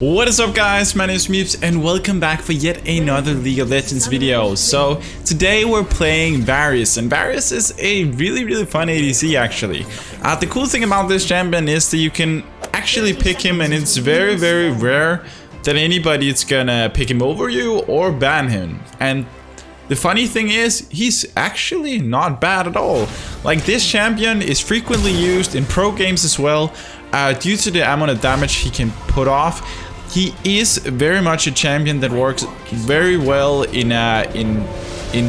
What is up guys, my name is MipZ and welcome back for yet another League of Legends video. So today we're playing VARUS, and VARUS is a really fun ADC actually. The cool thing about this champion is that you can actually pick him, and it's very rare that anybody is gonna pick him over you or ban him. And the funny thing is, he's actually not bad at all. Like, this champion is frequently used in pro games as well, due to the amount of damage he can put off. He is very much a champion that works very well in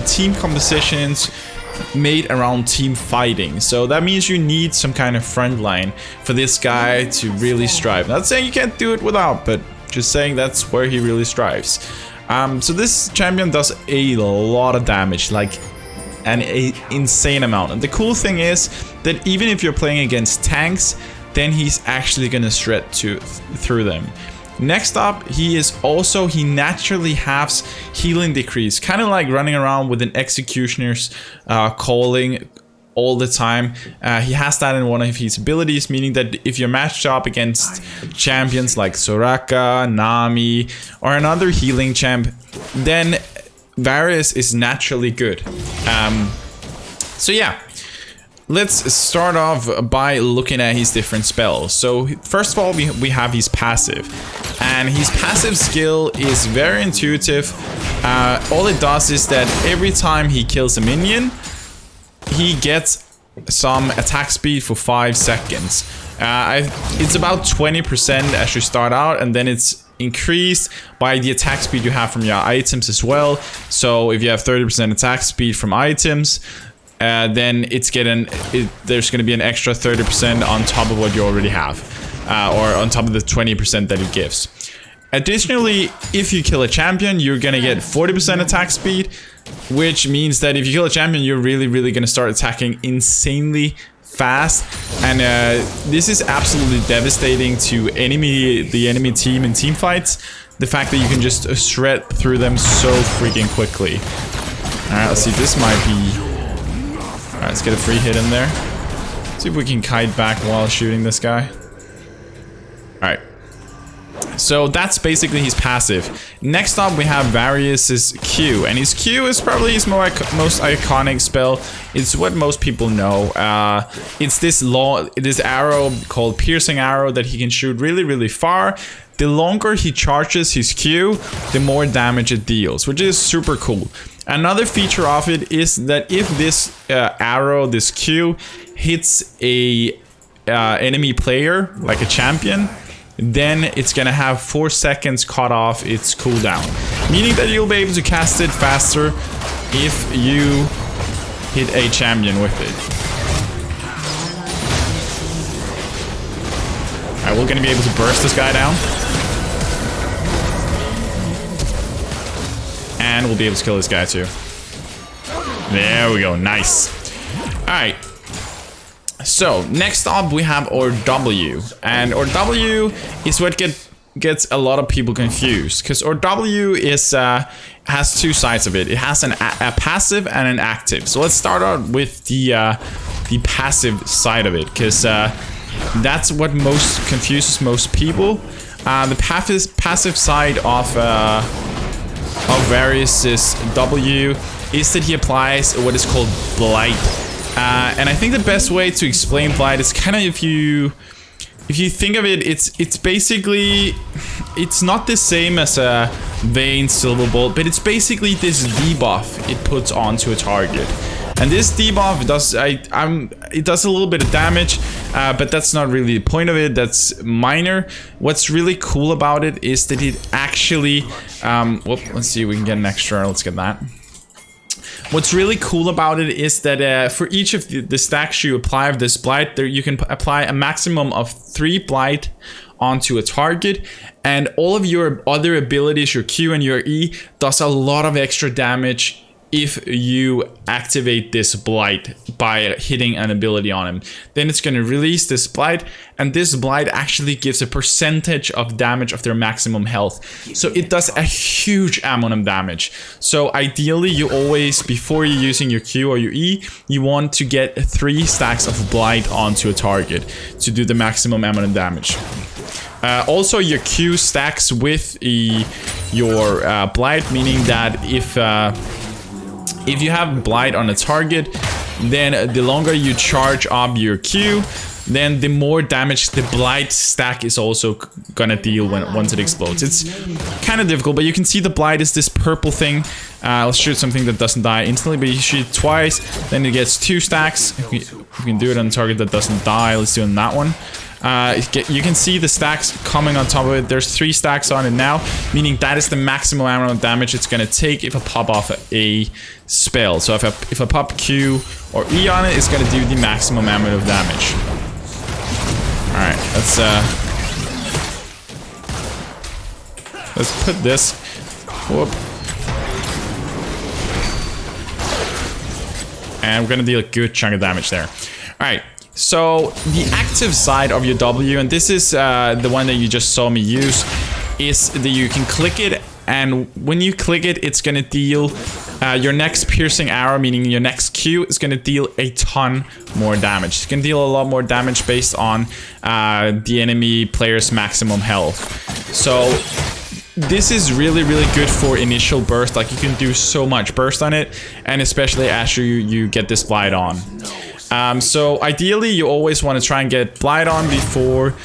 team compositions made around team fighting. So that means you need some kind of front line for this guy to really strive. Not saying you can't do it without, but just saying that's where he really strives. So this champion does a lot of damage, like an insane amount. And the cool thing is that even if you're playing against tanks, then he's actually gonna shred through them. Next up, he naturally halves healing decrease, kind of like running around with an executioner's calling all the time. He has that in one of his abilities, meaning that if you're matched up against champions like Soraka, Nami, or another healing champ, then VARUS is naturally good. So yeah. Let's start off by looking at his different spells. So first of all, we have his passive, and his passive skill is very intuitive. All it does is that every time he kills a minion, he gets some attack speed for 5 seconds. It's about 20% as you start out, and then it's increased by the attack speed you have from your items as well. So if you have 30% attack speed from items, then there's going to be an extra 30% on top of what you already have, or on top of the 20% that it gives. Additionally, if you kill a champion, you're going to get 40% attack speed, which means that if you kill a champion, you're really going to start attacking insanely fast. And this is absolutely devastating to the enemy team in team fights. The fact that you can just shred through them so freaking quickly. Alright, let's see, this might be... Alright, let's get a free hit in there. See if we can kite back while shooting this guy. Alright. So that's basically his passive. Next up, we have VARUS's Q. And his Q is probably his most iconic spell. It's what most people know. It's this arrow called Piercing Arrow that he can shoot really far. The longer he charges his Q, the more damage it deals, which is super cool. Another feature of it is that if this arrow, this Q, hits a enemy player, like a champion, then it's gonna have 4 seconds cut off its cooldown, meaning that you'll be able to cast it faster if you hit a champion with it. Alright, we're gonna be able to burst this guy down. And we'll be able to kill this guy too. There we go, nice. Alright. So, next up we have ORW. And ORW is what gets a lot of people confused. Because ORW has two sides of it. It has a passive and an active. So let's start out with the passive side of it. Because that's what confuses most people. The passive side of VARUS's W is that he applies what is called Blight. And I think the best way to explain Blight is kind of, if you think of it, it's basically, it's not the same as a Vayne Silver Bolt, but it's basically this debuff it puts onto a target. And this debuff does it does a little bit of damage, but that's not really the point of it. That's minor. What's really cool about it is that it actually let's see if we can get an extra. Let's get that. What's really cool about it is that for each of the stacks you apply of this Blight, you can apply a maximum of 3 Blight onto a target, and all of your other abilities, your Q and your E, does a lot of extra damage if you activate this Blight by hitting an ability on him. Then it's going to release this Blight, and this Blight actually gives a percentage of damage of their maximum health. So it does a huge amount of damage. So ideally, you always, before you're using your Q or your E, you want to get 3 stacks of Blight onto a target to do the maximum amount of damage. Also, your Q stacks with your Blight, meaning that if you have Blight on a target, then the longer you charge up your Q, then the more damage the Blight stack is also gonna deal once it explodes. It's kind of difficult, but you can see the Blight is this purple thing. Let's shoot something that doesn't die instantly, but you shoot it twice, then it gets 2 stacks. If we can do it on a target that doesn't die, let's do it on that one. You can see the stacks coming on top of it. There's 3 stacks on it now, meaning that is the maximum amount of damage it's gonna take if I pop off a spell. So if I pop Q or E on it, it's gonna do the maximum amount of damage. All right, let's put this. Whoop. And we're gonna deal a good chunk of damage there. All right. So the active side of your W, and this is the one that you just saw me use, is that you can click it, and when you click it, it's gonna deal your next piercing arrow, meaning your next Q, is gonna deal a ton more damage. It's gonna deal a lot more damage based on the enemy player's maximum health. So this is really, really good for initial burst. Like, you can do so much burst on it, and especially after you get this Blight on. So ideally, you always want to try and get Blight on before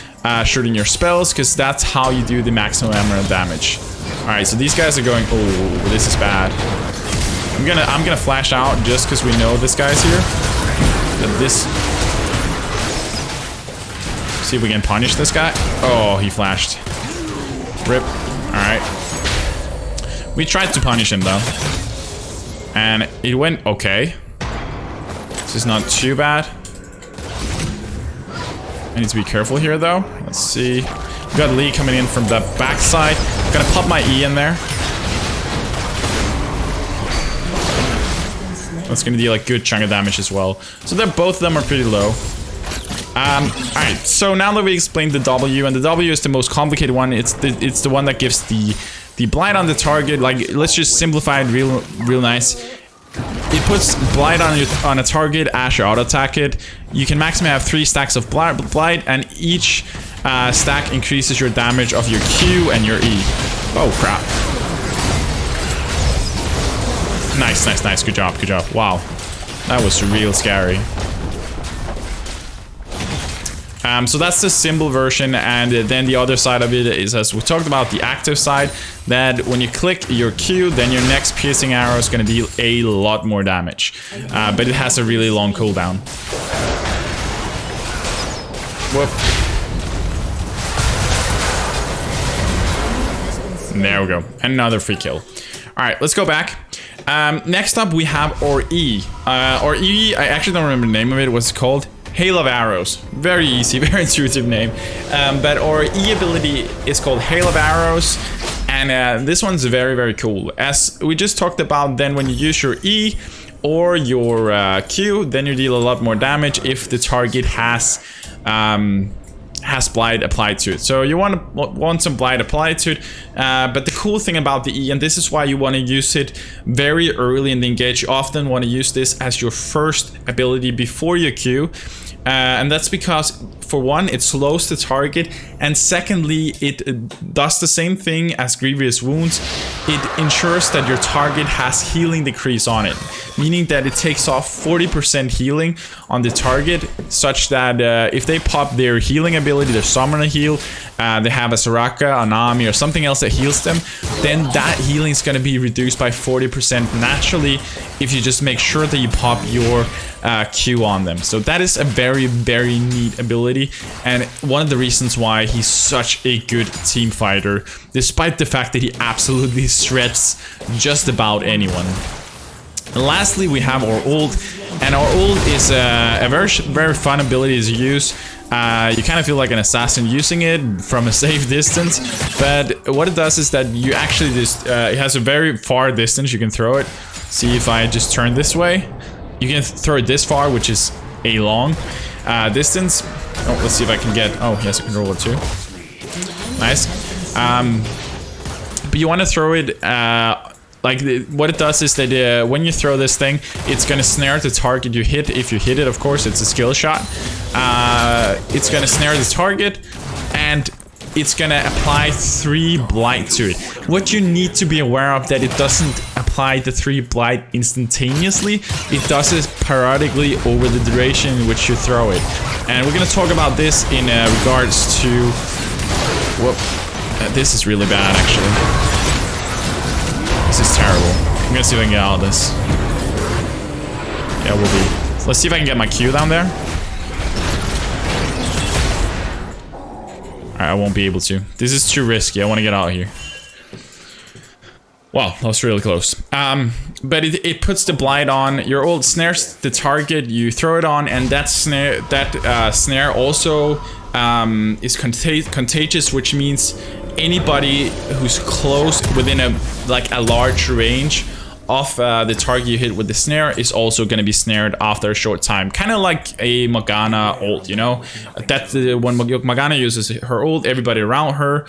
shooting your spells, because that's how you do the maximum amount of damage. All right, so these guys are going. Oh, this is bad. I'm gonna flash out just because we know this guy's here. See if we can punish this guy. Oh, he flashed. Rip. All right. We tried to punish him though, and it went okay. This is not too bad. I need to be careful here though. Let's see. We got Lee coming in from the backside. Gonna pop my E in there. That's gonna deal a good chunk of damage as well. So both of them are pretty low. Alright, so now that we explained the W, and the W is the most complicated one, it's the one that gives the Blight on the target. Like, let's just simplify it real nice. It puts Blight on a target as you auto-attack it. You can maximum have 3 stacks of Blight, and each stack increases your damage of your Q and your E. Oh, crap. Nice, nice, nice. Good job, good job. Wow. That was real scary. So that's the simple version, and then the other side of it is, as we talked about, the active side, that when you click your Q, then your next piercing arrow is going to deal a lot more damage, but it has a really long cooldown. Whoop. There we go. Another free kill. Alright, let's go back. Next up we have our E. Our E, I actually don't remember the name of it, what's it called? Hail of Arrows. Very easy, very intuitive name. But our E ability is called Hail of Arrows, and this one's very, very cool. As we just talked about, then when you use your E or your Q, then you deal a lot more damage if the target has Blight applied to it. So you want some Blight applied to it, but the cool thing about the E, and this is why you want to use it very early in the engage, you often want to use this as your first ability before your Q, and that's because, for one, it slows the target, and secondly, it does the same thing as Grievous Wounds. It ensures that your target has healing decrease on it, meaning that it takes off 40% healing on the target, such that if they pop their healing ability, their Summoner Heal, they have a Soraka, a Nami, or something else that heals them, then that healing is going to be reduced by 40% naturally if you just make sure that you pop your Q on them. So that is a very, very neat ability, and one of the reasons why he's such a good team fighter, despite the fact that he absolutely shreds just about anyone. And lastly, we have our ult, and our ult is a very fun ability to use. You kind of feel like an assassin using it from a safe distance, but what it does is that you actually just it has a very far distance you can throw it. See if I just turn this way. You can throw it this far, which is a long distance. Oh, let's see if I can get... Oh, he has a controller too. Nice. But you want to throw it... what it does is that when you throw this thing, it's going to snare the target you hit. If you hit it, of course, it's a skill shot. It's going to snare the target, and it's going to apply 3 Blight to it. What you need to be aware of, that it doesn't apply the 3 Blight instantaneously. It does it periodically over the duration in which you throw it. And we're going to talk about this in regards to... Whoop. This is really bad, actually. This is terrible. I'm gonna see if I can get out of this. Yeah, we'll be. Let's see if I can get my Q down there. Alright, I won't be able to. This is too risky. I want to get out of here. Wow, that was really close. But it puts the Blight on. Your ult snares the target. You throw it on, and that snare also is contagious, which means anybody who's close within a large range of the target you hit with the snare is also going to be snared after a short time. Kind of like a Morgana ult, you know? That's when Morgana uses her ult, everybody around her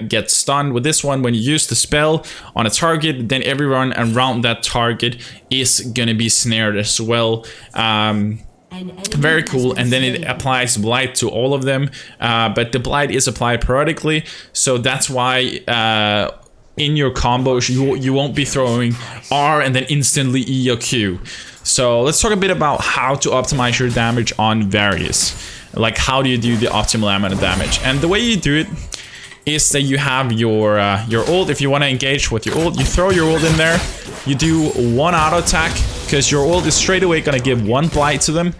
gets stunned. With this one, when you use the spell on a target, then everyone around that target is going to be snared as well. Very cool. And then it applies Blight to all of them, but the Blight is applied periodically, so that's why in your combos you won't be throwing R and then instantly E or Q. So let's talk a bit about how to optimize your damage on Varus. Like, how do you do the optimal amount of damage? And the way you do it is that you have your ult. If you want to engage with your ult, you throw your ult in there. You do 1 auto attack, because your ult is straight away going to give 1 Blight to them.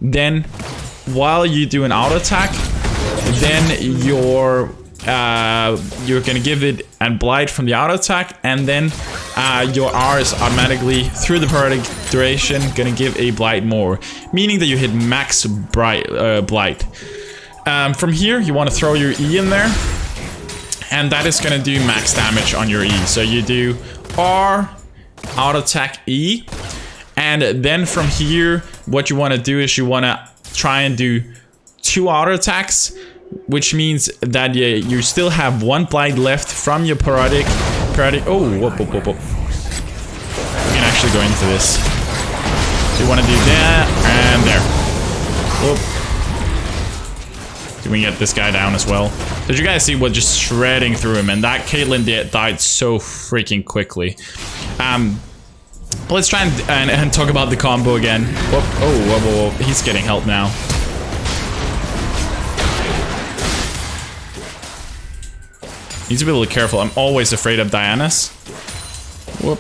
Then, while you do an auto attack, then you're going to give it a Blight from the auto attack, and then your R is automatically, through the periodic duration, going to give a Blight more, meaning that you hit max Blight. From here, you want to throw your E in there, and that is going to do max damage on your E. So you do R, auto attack, E, and then from here, what you want to do is you want to try and do 2 auto attacks, which means that you still have 1 Blight left from your periodic. Oh, whoop. We can actually go into this. So you want to do that, and there. Whoop. Can we get this guy down as well? Did you guys see what just shredding through him? And that Caitlyn died so freaking quickly. Let's try and talk about the combo again. Whoop. Oh, whoa. He's getting help now. Need to be a little careful. I'm always afraid of Diana's. Whoop.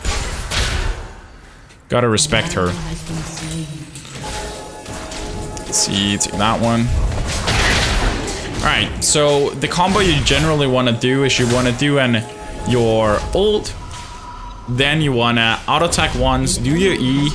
Gotta respect her. Let's see, take that one. Alright, so the combo you generally want to do is you want to do your ult. Then you want to auto attack once, do your E.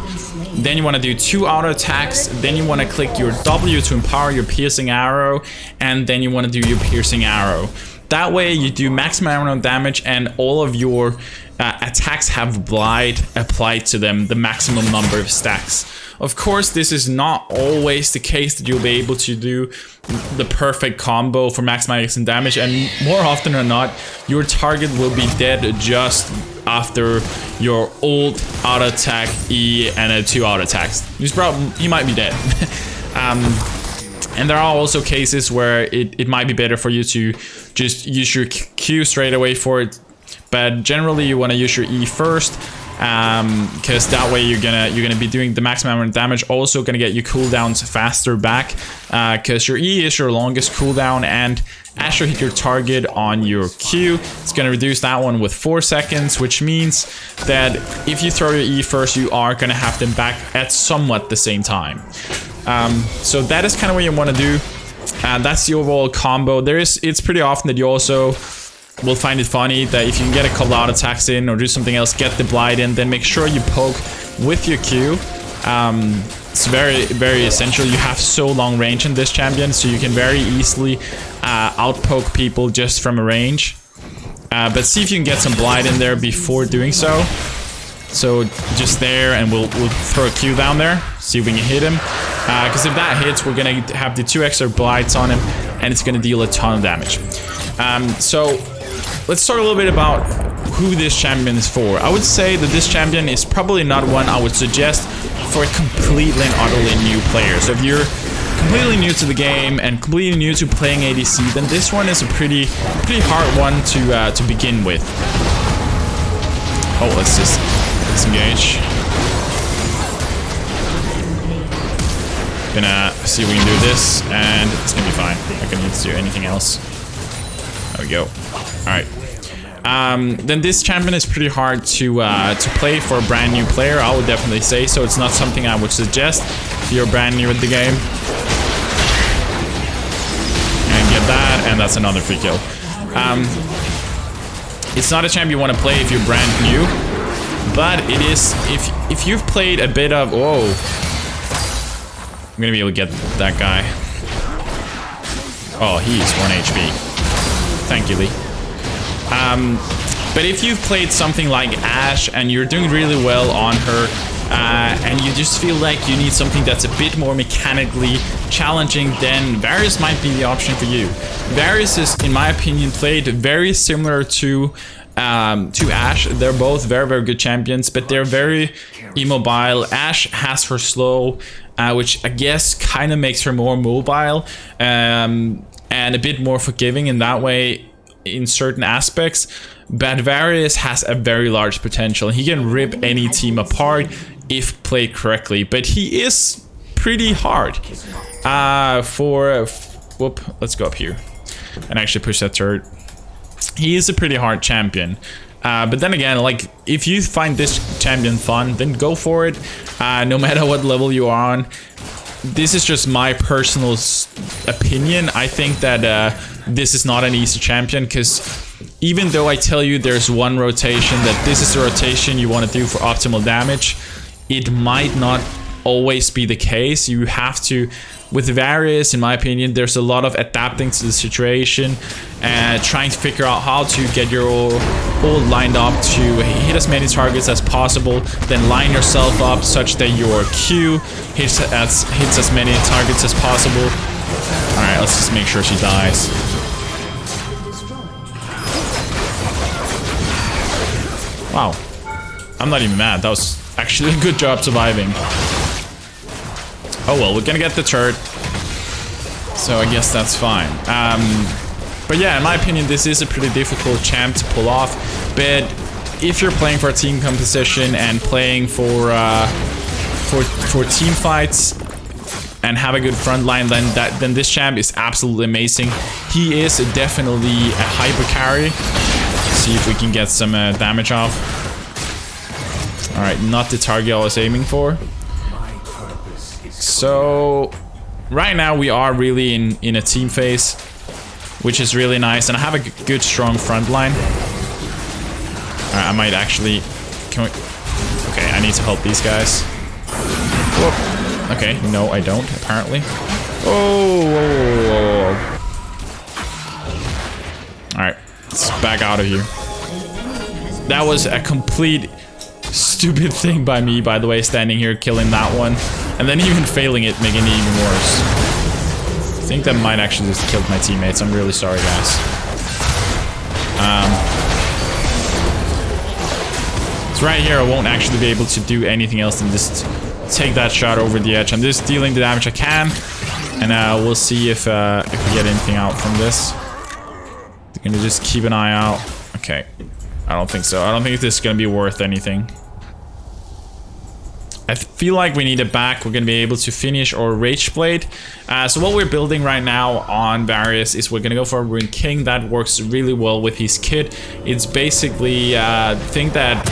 Then you want to do 2 auto attacks. Then you want to click your W to empower your piercing arrow. And then you want to do your piercing arrow. That way you do maximum amount of damage, and all of your attacks have Blight applied to them, the maximum number of stacks. Of course, this is not always the case that you'll be able to do the perfect combo for maximizing damage, and more often than not, your target will be dead just after your ult, auto attack, E, and 2 auto attacks. He might be dead. And there are also cases where it might be better for you to just use your Q straight away for it, but generally you want to use your E first, because that way you're gonna be doing the maximum amount of damage. Also gonna get your cooldowns faster back, because your E is your longest cooldown, and as you hit your target on your Q, it's gonna reduce that one with 4 seconds, which means that if you throw your E first, you are gonna have them back at somewhat the same time. So that is kind of what you want to do. That's the overall combo. It's pretty often that you also will find it funny that if you can get a couple out attacks in or do something else, get the Blight in, then make sure you poke with your Q. It's very, very essential. You have so long range in this champion, so you can very easily outpoke people just from a range. But see if you can get some Blight in there before doing so. So just there, and we'll throw a Q down there, see if we can hit him. Because if that hits, we're gonna have the 2 extra blights on him, and it's gonna deal a ton of damage. So let's talk a little bit about who this champion is for. I would say that this champion is probably not one I would suggest for a completely and utterly new player. So if you're completely new to the game and completely new to playing ADC, then this one is a pretty hard one to begin with. Oh, let's just disengage. Gonna see if we can do this, and it's gonna be fine. Not gonna need to do anything else. There we go. All right. Then this champion is pretty hard to play for a brand new player. I would definitely say so. It's not something I would suggest if you're brand new at the game. And get that, and that's another free kill. It's not a champ you want to play if you're brand new, but it is if you've played a bit of. Whoa. I'm gonna be able to get that guy. Oh, he's 1 HP. Thank you, Lee. But if you've played something like Ashe and you're doing really well on her, and you just feel like you need something that's a bit more mechanically challenging, then Varus might be the option for you. Varus is, in my opinion, played very similar to Ashe. They're both very good champions, but they're very immobile. Ashe has her slow, which I guess kind of makes her more mobile, and a bit more forgiving in that way in certain aspects. But Varus has a very large potential. He can rip any team apart if played correctly, but he is pretty hard. Whoop, let's go up here and actually push that turret. He is a pretty hard champion. But then again, like, if you find this champion fun, then go for it, no matter what level you are on. This is just my personal opinion. I think that this is not an easy champion, because even though I tell you there's one rotation, that this is the rotation you want to do for optimal damage, it might not always be the case. You have to, with Varus, in my opinion, there's a lot of adapting to the situation and trying to figure out how to get your ult lined up to hit as many targets as possible, then line yourself up such that your Q hits as many targets as possible. Alright, let's just make sure she dies. Wow. I'm not even mad. That was actually a good job surviving. Oh well, we're gonna get the turret, so I guess that's fine. But yeah, in my opinion, this is a pretty difficult champ to pull off. But if you're playing for a team composition and playing for team fights and have a good front line, then this champ is absolutely amazing. He is definitely a hyper carry. Let's see if we can get some damage off. All right, not the target I was aiming for. So right now we are really in a team phase, which is really nice, and I have a good strong front line. I might actually, okay, I need to help these guys. Whoop. Okay, no I don't apparently. Oh, all right, let's back out of here. That was a complete stupid thing by me, by the way, standing here killing that one. And then even failing it, making it even worse. I think that might actually just killed my teammates. I'm really sorry, guys. So right here, I won't actually be able to do anything else than just take that shot over the edge. I'm just dealing the damage I can, and we'll see if we get anything out from this. We're gonna just keep an eye out. Okay, I don't think so. I don't think this is gonna be worth anything. I feel like we need it back. We're going to be able to finish our Rage Blade. So what we're building right now on Varus is we're going to go for a Rune King. That works really well with his kit. It's basically, I think that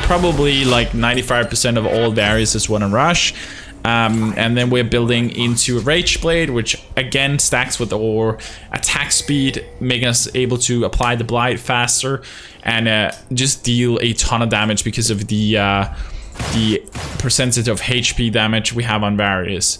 probably like 95% of all Varus want to rush. And then we're building into a Rage Blade, which again stacks with our attack speed, making us able to apply the Blight faster and just deal a ton of damage because of the the percentage of HP damage we have on Varus.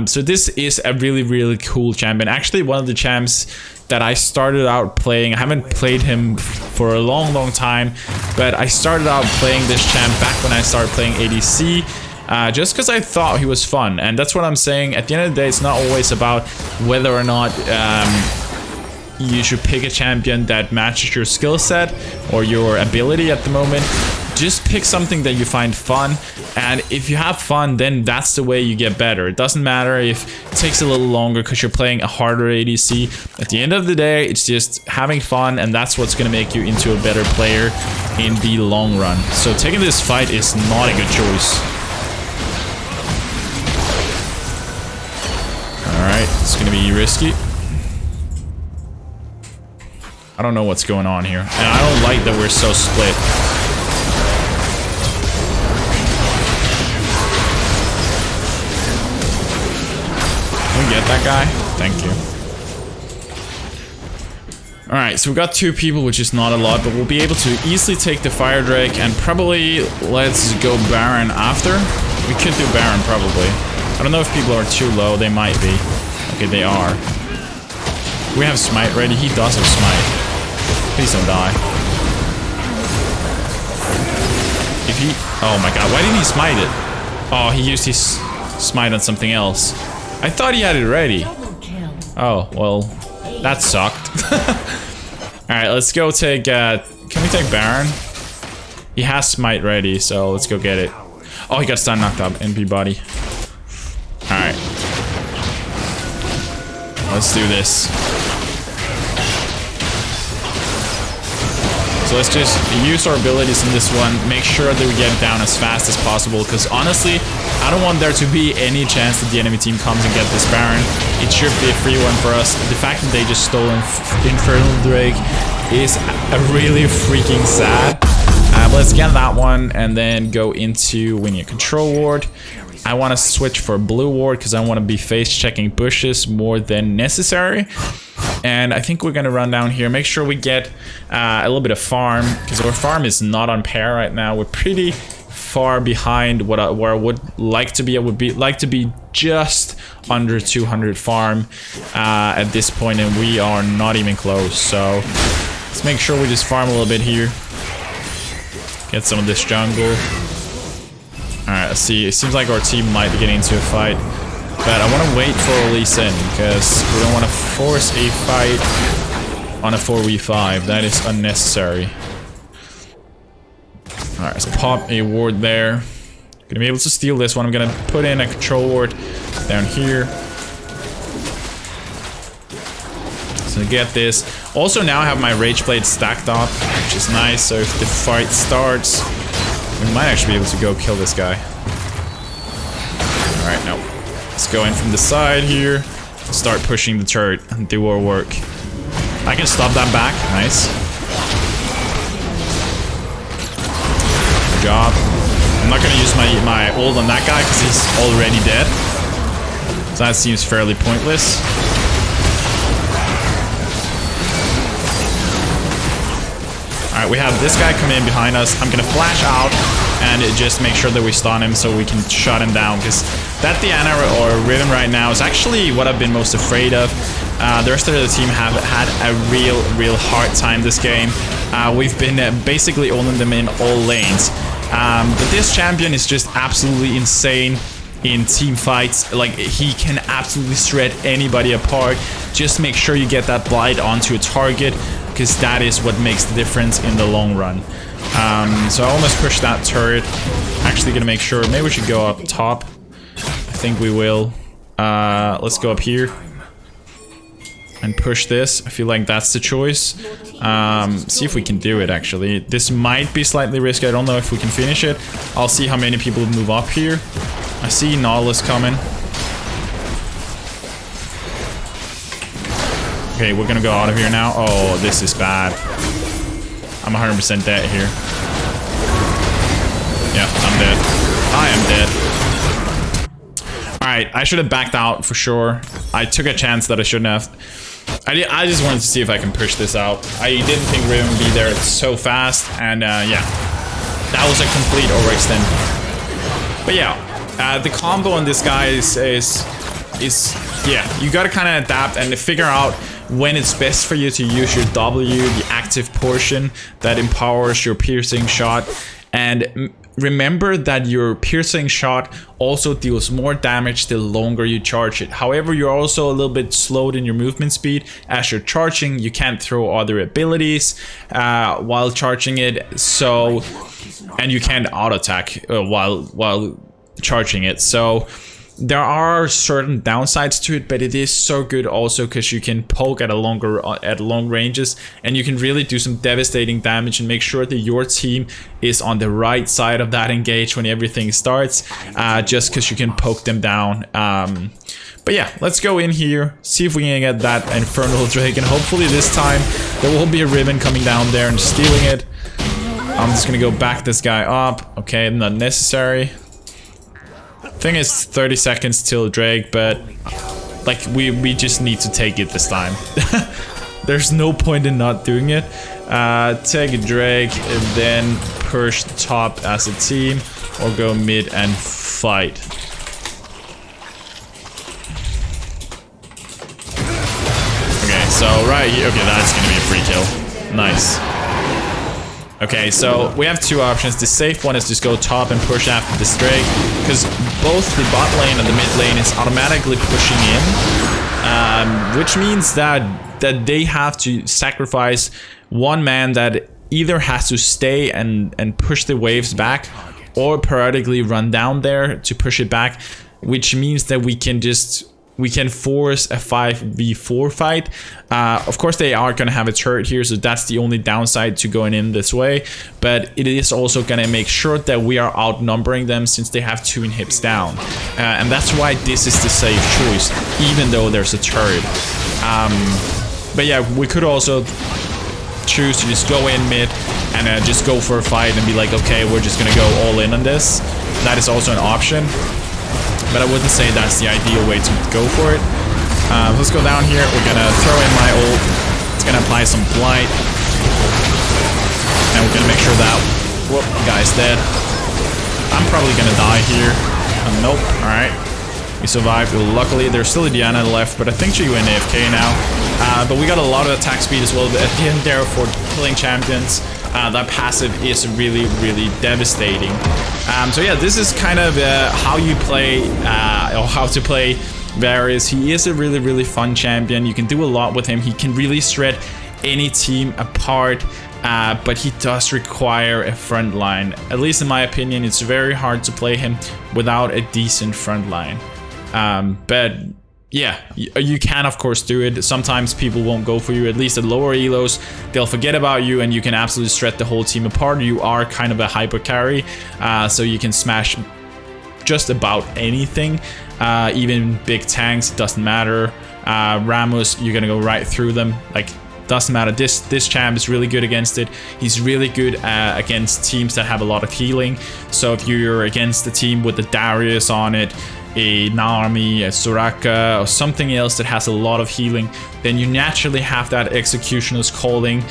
So this is a really, really cool champion. Actually, one of the champs that I started out playing. I haven't played him for a long, long time, but I started out playing this champ back when I started playing ADC. Just because I thought he was fun, and that's what I'm saying. At the end of the day, it's not always about whether or not you should pick a champion that matches your skill set or your ability at the moment. Just pick something that you find fun, and if you have fun, then that's the way you get better. It doesn't matter if it takes a little longer because you're playing a harder ADC. At the end of the day, it's just having fun, and that's what's going to make you into a better player in the long run. So taking this fight is not a good choice. Alright, it's going to be risky. I don't know what's going on here, and I don't like that we're so split. Can we get that guy? Thank you. Alright, so we got 2 people, which is not a lot, but we'll be able to easily take the Fire Drake and probably let's go Baron after. We could do Baron probably. I don't know if people are too low, they might be. Okay, they are. We have Smite ready, he does have Smite. Please don't die. If he... Oh my god, why didn't he smite it? Oh, he used his Smite on something else. I thought he had it ready. Oh, well, that sucked. Alright, let's go take... can we take Baron? He has Smite ready, so let's go get it. Oh, he got stun knocked up. NP body. Alright. Let's do this. So let's just use our abilities in this one, make sure that we get down as fast as possible, because honestly, I don't want there to be any chance that the enemy team comes and get this Baron. It should be a free one for us. The fact that they just stole Infernal Drake is really freaking sad. Let's get that one and then go into winning a control ward. I want to switch for blue ward because I want to be face checking bushes more than necessary. And I think we're going to run down here, make sure we get a little bit of farm, because our farm is not on pair right now. We're pretty far behind where I would like to be. I would like to be just under 200 farm at this point, and we are not even close. So let's make sure we just farm a little bit here. Get some of this jungle. Alright, let's see. It seems like our team might be getting into a fight. But I want to wait for Lee Sin, because we don't want to force a fight on a 4v5. That is unnecessary. Alright, let's pop a ward there. Gonna be able to steal this one. I'm gonna put in a control ward down here. So get this. Also now I have my Rage Blade stacked up, which is nice. So if the fight starts, we might actually be able to go kill this guy. Alright, no. Let's go in from the side here. Start pushing the turret and do our work. I can stop that back. Nice. Good job. I'm not gonna use my ult on that guy because he's already dead. So that seems fairly pointless. Alright, we have this guy come in behind us. I'm gonna flash out and just make sure that we stun him so we can shut him down, because that Diana or Riven right now is actually what I've been most afraid of. The rest of the team have had a real hard time this game. We've been basically owning them in all lanes. But this champion is just absolutely insane in team fights. Like, he can absolutely shred anybody apart. Just make sure you get that Blight onto a target, because that is what makes the difference in the long run. So I almost pushed that turret. Actually gonna make sure, maybe we should go up top. I think we will. Let's go up here and push this. I feel like that's the choice. See if we can do it, actually. This might be slightly risky. I don't know if we can finish it. I'll see how many people move up here. I see Nautilus coming. Okay, we're gonna go out of here now. Oh, this is bad. I'm 100% dead here. Yeah, I'm dead. I am dead. Alright, I should have backed out for sure. I took a chance that I shouldn't have. I just wanted to see if I can push this out. I didn't think Riven would be there so fast, and yeah. That was a complete overextend. But yeah, the combo on this guy is yeah, you gotta kind of adapt and figure out when it's best for you to use your W, the active portion that empowers your piercing shot. And remember that your piercing shot also deals more damage the longer you charge it. However, you're also a little bit slowed in your movement speed as you're charging. You can't throw other abilities while charging it, so, and you can't auto attack while charging it. So there are certain downsides to it, but it is so good also because you can poke at long ranges, and you can really do some devastating damage and make sure that your team is on the right side of that engage when everything starts, just because you can poke them down. But yeah, let's go in here, see if we can get that Infernal Drake, and hopefully this time there will be a ribbon coming down there and stealing it. I'm just gonna go back this guy up. Okay, not necessary. Thing is 30 seconds till Drake, but like we just need to take it this time. There's no point in not doing it. Take a Drake and then push the top as a team, or go mid and fight. Okay, so right here, okay, that's gonna be a free kill. Nice. Okay, so we have two options. The safe one is just go top and push after this Drake, because both the bot lane and the mid lane is automatically pushing in, which means that they have to sacrifice one man that either has to stay and push the waves back, or periodically run down there to push it back, which means that we can force a 5v4 fight. Of course, they are going to have a turret here, so that's the only downside to going in this way. But it is also going to make sure that we are outnumbering them, since they have 2 inhibs down. And that's why this is the safe choice, even though there's a turret. But yeah, we could also choose to just go in mid and just go for a fight and be like, okay, we're just going to go all in on this. That is also an option, but I wouldn't say that's the ideal way to go for it. Let's go down here. We're gonna throw in my ult. It's gonna apply some Blight, and we're gonna make sure that whoop, guy's dead. I'm probably gonna die here. Nope. All right, we survived. Luckily, there's still a Diana left, but I think she went AFK now. But we got a lot of attack speed as well at the end there for killing champions. That passive is really, really devastating. So yeah, this is kind of how you play, or how to play Varus. He is a really, really fun champion. You can do a lot with him. He can really shred any team apart, but he does require a front line. At least in my opinion, it's very hard to play him without a decent front line. But yeah, you can of course do it. Sometimes people won't go for you, at least at lower elos. They'll forget about you and you can absolutely shred the whole team apart. You are kind of a hyper carry, so you can smash just about anything, even big tanks, it doesn't matter. Ramos, you're gonna go right through them, like doesn't matter. This champ is really good against it. He's really good against teams that have a lot of healing. So if you're against the team with the Darius on it, a Naomi, a Soraka, or something else that has a lot of healing, then you naturally have that Executioner's Calling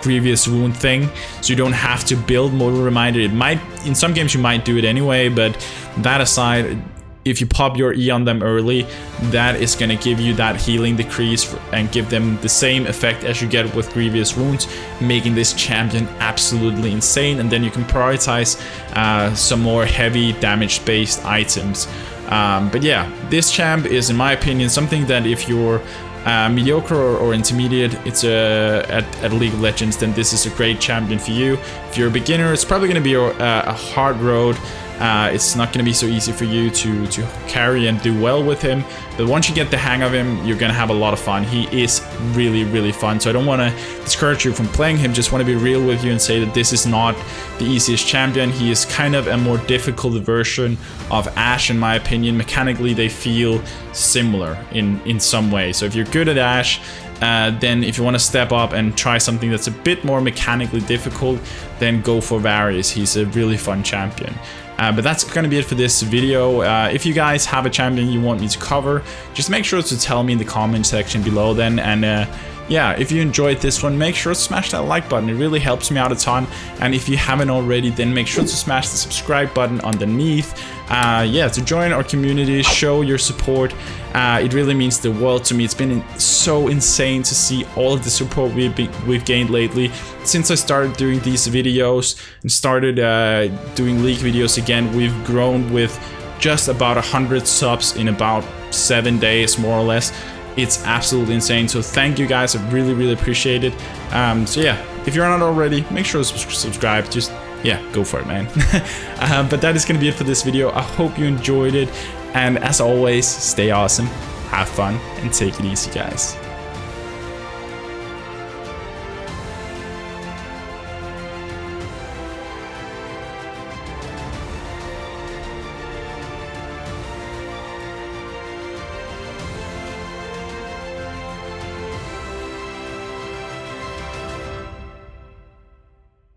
Grievous Wound thing, so you don't have to build Mortal Reminder. It might, in some games you might do it anyway, but that aside, if you pop your E on them early, that is going to give you that healing decrease and give them the same effect as you get with Grievous Wounds, making this champion absolutely insane. And then you can prioritize some more heavy damage based items. But yeah, this champ is, in my opinion, something that if you're mediocre or intermediate, it's at League of Legends, then this is a great champion for you. If you're a beginner, it's probably going to be a hard road. It's not going to be so easy for you to carry and do well with him, but once you get the hang of him, you're going to have a lot of fun. He is really, really fun, so I don't want to discourage you from playing him. Just want to be real with you and say that this is not the easiest champion. He is kind of a more difficult version of Ashe, in my opinion. Mechanically, they feel similar in some way. So if you're good at Ashe, then if you want to step up and try something that's a bit more mechanically difficult, then go for Varus. He's a really fun champion. But that's gonna be it for this video. If you guys have a champion you want me to cover, just make sure to tell me in the comment section below then, and yeah, if you enjoyed this one, make sure to smash that like button. It really helps me out a ton. And if you haven't already, then make sure to smash the subscribe button underneath. Yeah, to join our community, show your support. It really means the world to me. It's been so insane to see all of the support we've gained lately. Since I started doing these videos and started doing League videos again, we've grown with just about 100 subs in about 7 days, more or less. It's absolutely insane. So thank you guys. I really appreciate it. So yeah, if you're not already, make sure to subscribe. Just yeah, go for it, man. But that is gonna be it for this video. I hope you enjoyed it. And as always, stay awesome, have fun, and take it easy, guys.